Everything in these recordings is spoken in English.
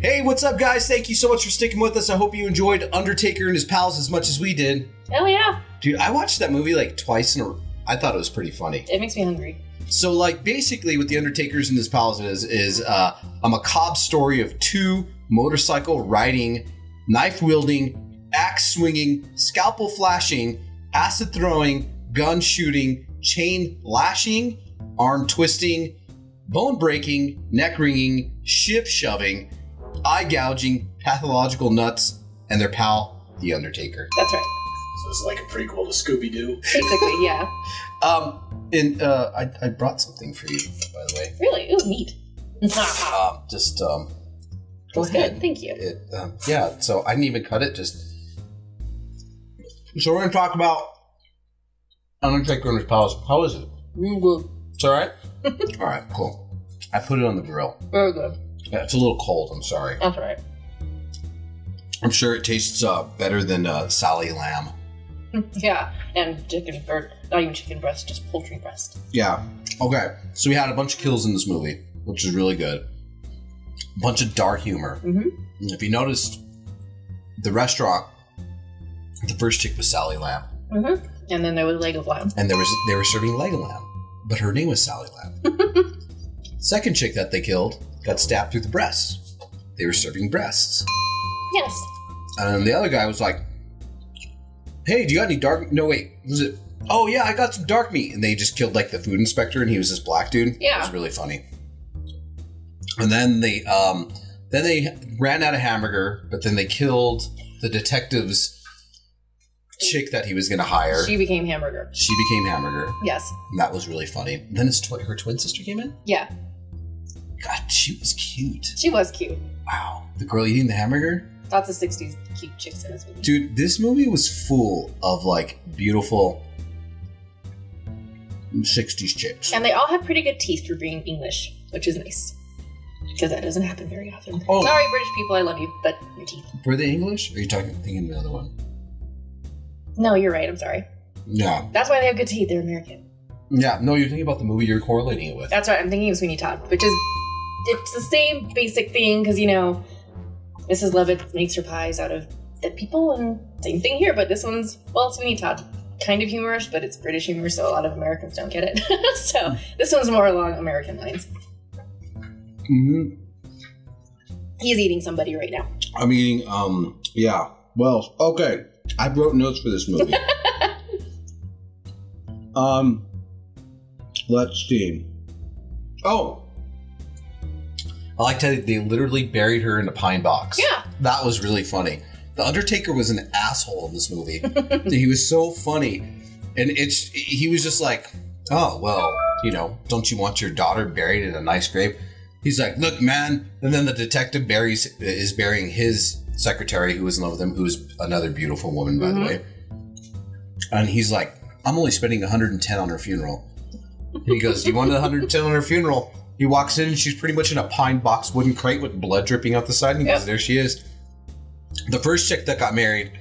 Hey, what's up, guys? Thank you so much for sticking with us. I hope you enjoyed Undertaker and His Pals as much as we did. Hell yeah. Dude, I watched that movie like twice I thought it was pretty funny. It makes me hungry. So, like, basically what the Undertakers and His Pals is a macabre story of two motorcycle riding, knife wielding, axe swinging, scalpel flashing, acid throwing, gun shooting, chain lashing, arm twisting, bone breaking, neck wringing, ship shoving, eye gouging, pathological nuts, and their pal, the Undertaker. That's right. So it's like a prequel to Scooby-Doo. Basically, yeah. I brought something for you, by the way. Really? Ooh, neat. Go ahead. Good. Thank you. Yeah, so I didn't even cut it, So we're going to talk about Undertaker and His Pals. How is it? Really good. It's all right? All right, cool. I put it on the grill. Very good. Yeah, it's a little cold, I'm sorry. That's all right. I'm sure it tastes better than Sally Lamb. Yeah, and chicken, or not even chicken breast, just poultry breast. Yeah. Okay, so we had a bunch of kills in this movie, which is really good. A bunch of dark humor. Mm-hmm. If you noticed, the restaurant, the first chick was Sally Lamb. Mm-hmm. And then there was leg of lamb. And they were serving leg of lamb, but her name was Sally Lamb. Second chick that they killed got stabbed through the breasts. They were serving breasts. Yes. And the other guy was like, hey, do you got any dark... No, wait. Was it... Oh, yeah, I got some dark meat. And they just killed, like, the food inspector, and he was this black dude. Yeah. It was really funny. And then they ran out of hamburger, but then they killed the detective's chick that he was going to hire. She became hamburger. Yes. And that was really funny. And then her twin sister came in? Yeah. God, she was cute. She was cute. Wow. The girl eating the hamburger? Lots of 60s cute chicks in this movie. Dude, this movie was full of, like, beautiful 60s chicks. And they all have pretty good teeth for being English, which is nice. Because that doesn't happen very often. Oh. Sorry, British people, I love you, but your teeth. Were they English? Or are you thinking of another one? No, you're right, I'm sorry. Yeah. That's why they have good teeth, they're American. Yeah, no, you're thinking about the movie you're correlating it with. That's right, I'm thinking of Sweeney Todd, which is, it's the same basic thing, because, you know, Mrs. Lovett makes her pies out of dead people, and same thing here, but this one's, well, Sweeney Todd. Kind of humorous, but it's British humor, so a lot of Americans don't get it. So this one's more along American lines. Mm-hmm. He's eating somebody right now. I'm eating, yeah. Well, okay. I wrote notes for this movie. Let's see. Oh. I liked how they literally buried her in a pine box. Yeah. That was really funny. The Undertaker was an asshole in this movie. He was so funny. And he was just like, oh, well, you know, don't you want your daughter buried in a nice grave? He's like, look, man. And then the detective is burying his secretary who was in love with him, who's another beautiful woman, by the way. And he's like, I'm only spending $110 on her funeral. And he goes, you wanted $110 on her funeral? He walks in and she's pretty much in a pine box wooden crate with blood dripping out the side. And he goes, there she is. The first chick that got married,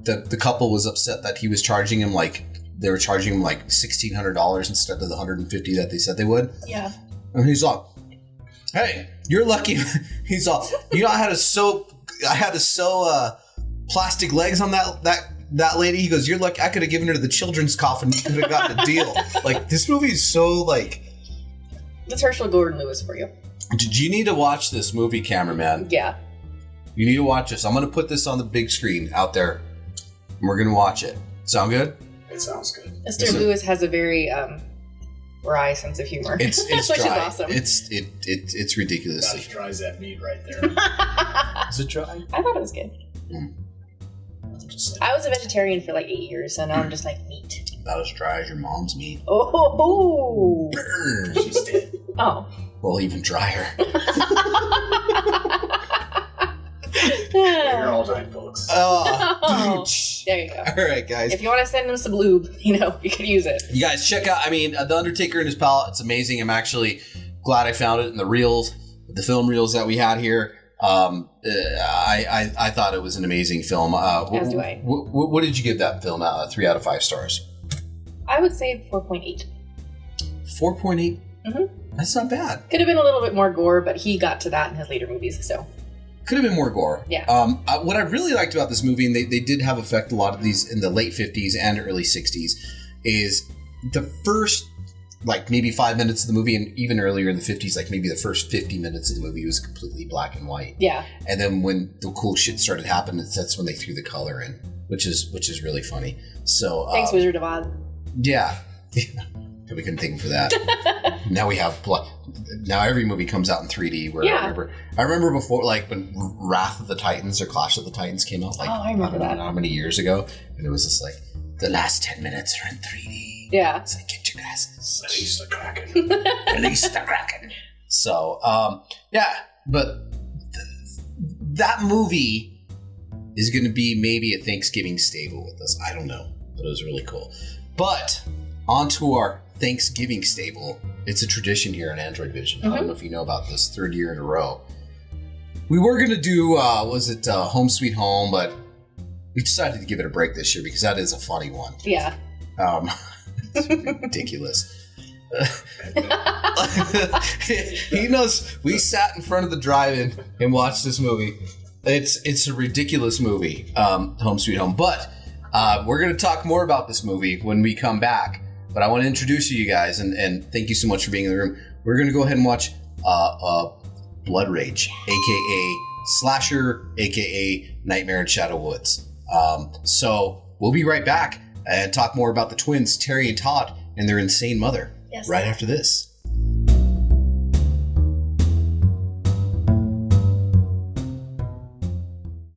the couple was upset that he was charging him they were charging him like $1,600 instead of the $150 that they said they would. Yeah. And he's like, hey, you're lucky. He's all, you know, I had to sew plastic legs on that lady. He goes, you're lucky. I could have given her the children's coffin. You could have gotten a deal. Like, this movie is so like. It's Herschel Gordon Lewis for you. Did you need to watch this movie, cameraman? Yeah. You need to watch this. I'm going to put this on the big screen out there. And we're going to watch it. Sound good? It sounds good. Mr. Lewis has a very wry sense of humor. It's which dry. is awesome. It's ridiculously. About as dry as that meat right there. Is it dry? I thought it was good. I was a vegetarian for like 8 years, so now I'm just like meat. About as dry as your mom's meat. Oh. Burn. She's dead. Oh. Well, even drier. You're all dying, folks. Oh, there you go. All right, guys. If you want to send him some lube, you know, you can use it. You guys check out, The Undertaker and His Pal. It's amazing. I'm actually glad I found it in the reels, the film reels that we had here. I thought it was an amazing film. As do I. What did you give that film? 3 out of 5 stars. I would say 4.8. 4.8? Mm-hmm. That's not bad. Could have been a little bit more gore, but he got to that in his later movies, so. Could have been more gore. Yeah. What I really liked about this movie, and they did have effect a lot of these in the late 50s and early 60s, is the first, like, maybe 5 minutes of the movie, and even earlier in the 50s, like maybe the first 50 minutes of the movie was completely black and white. Yeah. And then when the cool shit started happening, that's when they threw the color in, which is really funny. So Thanks, Wizard of Oz. Yeah. We couldn't think for that. Now we have now every movie comes out in 3D. Where Yeah. I remember before, like when Wrath of the Titans or Clash of the Titans came out, like I remember that. how many years ago, and it was just like the last 10 minutes are in 3D. Yeah. It's like, get your glasses. Release the Kraken. Release the Kraken. So, yeah, but that movie is going to be maybe a Thanksgiving staple with us. I don't know, but it was really cool. But on to our Thanksgiving staple. It's a tradition here on AndroidVision. I don't know if you know about this, 3rd year in a row. We were going to do, Home Sweet Home, but we decided to give it a break this year because that is a funny one. Yeah. It's ridiculous. He knows we sat in front of the drive-in and watched this movie. It's a ridiculous movie, Home Sweet Home. But we're going to talk more about this movie when we come back. But I want to introduce you guys, and thank you so much for being in the room. We're going to go ahead and watch Blood Rage, a.k.a. Slasher, a.k.a. Nightmare in Shadow Woods. So we'll be right back and talk more about the twins, Terry and Todd, and their insane mother. Yes. Right after this.